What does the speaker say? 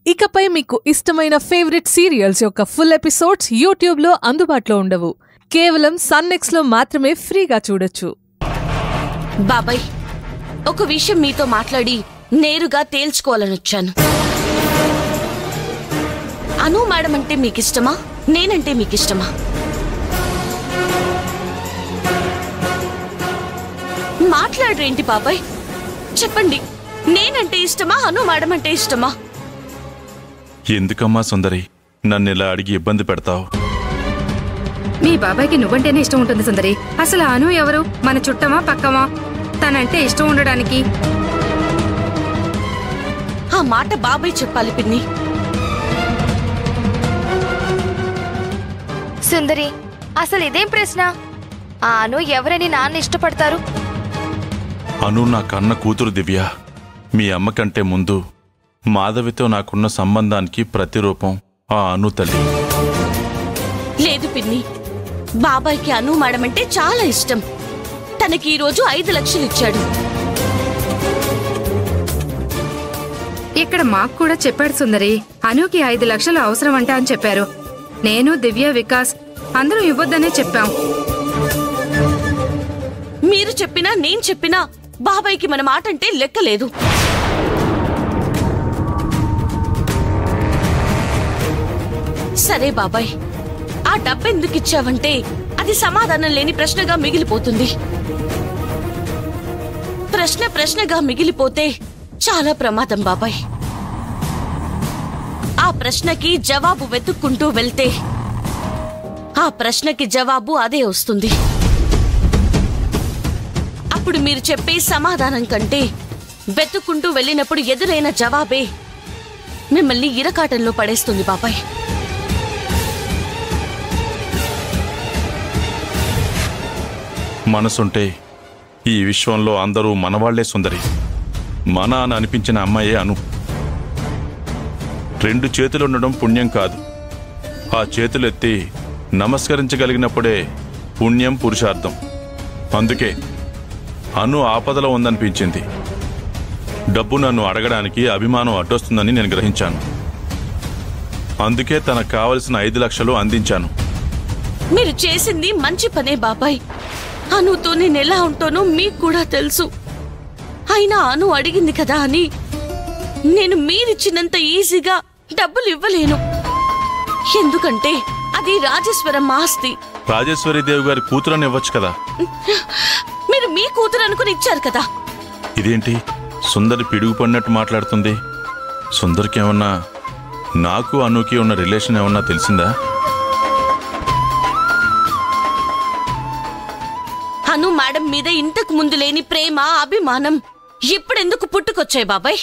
ఇకపై మీకు ఇష్టమైన ఫేవరెట్ సీరియల్స్ యొక్క ఫుల్ ఎపిసోడ్స్ యూట్యూబ్లో అందుబాటులో ఉండవు. కేవలం సన్నెక్స్లో మాత్రమే ఫ్రీగా చూడొచ్చు. బాబాయ్, ఒక విషయం మీతో మాట్లాడి నేరుగా తేల్చుకోవాలనొచ్చాను. అను మేడం అంటే మీకిష్టమా, నేనంటే మీకిష్టమా? మాట్లాడరేంటి బాబాయ్? చెప్పండి, నేనంటే ఇష్టమా, అను మేడం అంటే ఇష్టమా? ఎందుకమ్మా సుందరి నన్ను ఇలా అడిగి ఇబ్బంది పెడతావు? మీ బాబాయ్కి నువ్వంటేనే ఇష్టం ఉంటుంది సుందరి. అసలు అను ఎవరు? మన చుట్టమా పక్కమా? తనంటే ఇష్టం ఉండడానికి ఆ మాట బాబాయ్ చెప్పాలి పిన్ని. సుందరి, అసలు ఇదేం ప్రశ్న? ఆ అను ఎవరని నాన్న ఇష్టపడతారు? అను నా కన్న కూతురు దివ్య. మీ అమ్మకంటే ముందు మాధవితో నాకున్న సంబంధానికి ప్రతిరూపం ఆ అను తల్లి. లేదు పిన్ని, బాబాయ్కి అను మేడం అంటే చాలా ఇష్టం. తనకి ఈరోజు 5 లక్షలు ఇచ్చాడు. ఇక్కడ మాకు కూడా చెప్పాడు సుందరి. అనుకి 5 లక్షలు అవసరం అంట అని చెప్పారు. నేను, దివ్య, వికాస్ అందరూ ఇవ్వద్దనే చెప్పాం. మీరు చెప్పినా నేను చెప్పినా బాబాయ్కి మన మాట అంటే లెక్కలేదు. సరే బాబాయ్, ఆ డబ్బెందుకు ఇచ్చావంటే అది సమాధానం లేని ప్రశ్నగా మిగిలిపోతుంది. ప్రశ్నగా మిగిలిపోతే చాలా ప్రమాదం బాబాయ్. ఆ ప్రశ్నకి జవాబు వెతుక్కుంటూ వెళ్తే ఆ ప్రశ్నకి జవాబు అదే వస్తుంది. అప్పుడు మీరు చెప్పే సమాధానం కంటే వెతుక్కుంటూ వెళ్ళినప్పుడు ఎదురైన జవాబే మిమ్మల్ని ఇరకాటంలో పడేస్తుంది బాబాయ్. మనసుంటే ఈ విశ్వంలో అందరూ మనవాళ్లే సుందరి. మన అని అనిపించిన అమ్మాయే అను. 2 చేతులుండడం పుణ్యం కాదు. ఆ చేతులెత్తి నమస్కరించగలిగినప్పుడే పుణ్యం, పురుషార్థం. అందుకే అను ఆపదలో ఉందనిపించింది. డబ్బు నన్ను అడగడానికి అభిమానం అడ్డొస్తుందని నేను గ్రహించాను. అందుకే తనకు కావలసిన 5 లక్షలు అందించాను. మీరు చేసింది మంచి పనే బాబాయ్. అనుతో నేను ఎలా ఉంటానో మీకు కూడా తెలుసు. అయినా అను అడిగింది కదా అని నేను మీరిచ్చినంత ఈజీగా డబ్బులు ఇవ్వలేను. ఎందుకంటే అది రాజేశ్వరం ఆస్తి. రాజేశ్వరీదేవి గారి కూతురని ఇవ్వచ్చు కదా. మీరు మీ కూతురు అనుకుని ఇచ్చారు కదా. ఇదేంటి సుందరి పిడుగు పడినట్టు మాట్లాడుతుంది? సుందరికి ఏమన్నా నాకు అనుకి ఉన్న రిలేషన్ ఏమన్నా తెలిసిందా? అను మేడం మీద ఇంతకు ముందు లేని ప్రేమ, అభిమానం ఇప్పుడెందుకు పుట్టుకొచ్చాయి బాబాయ్?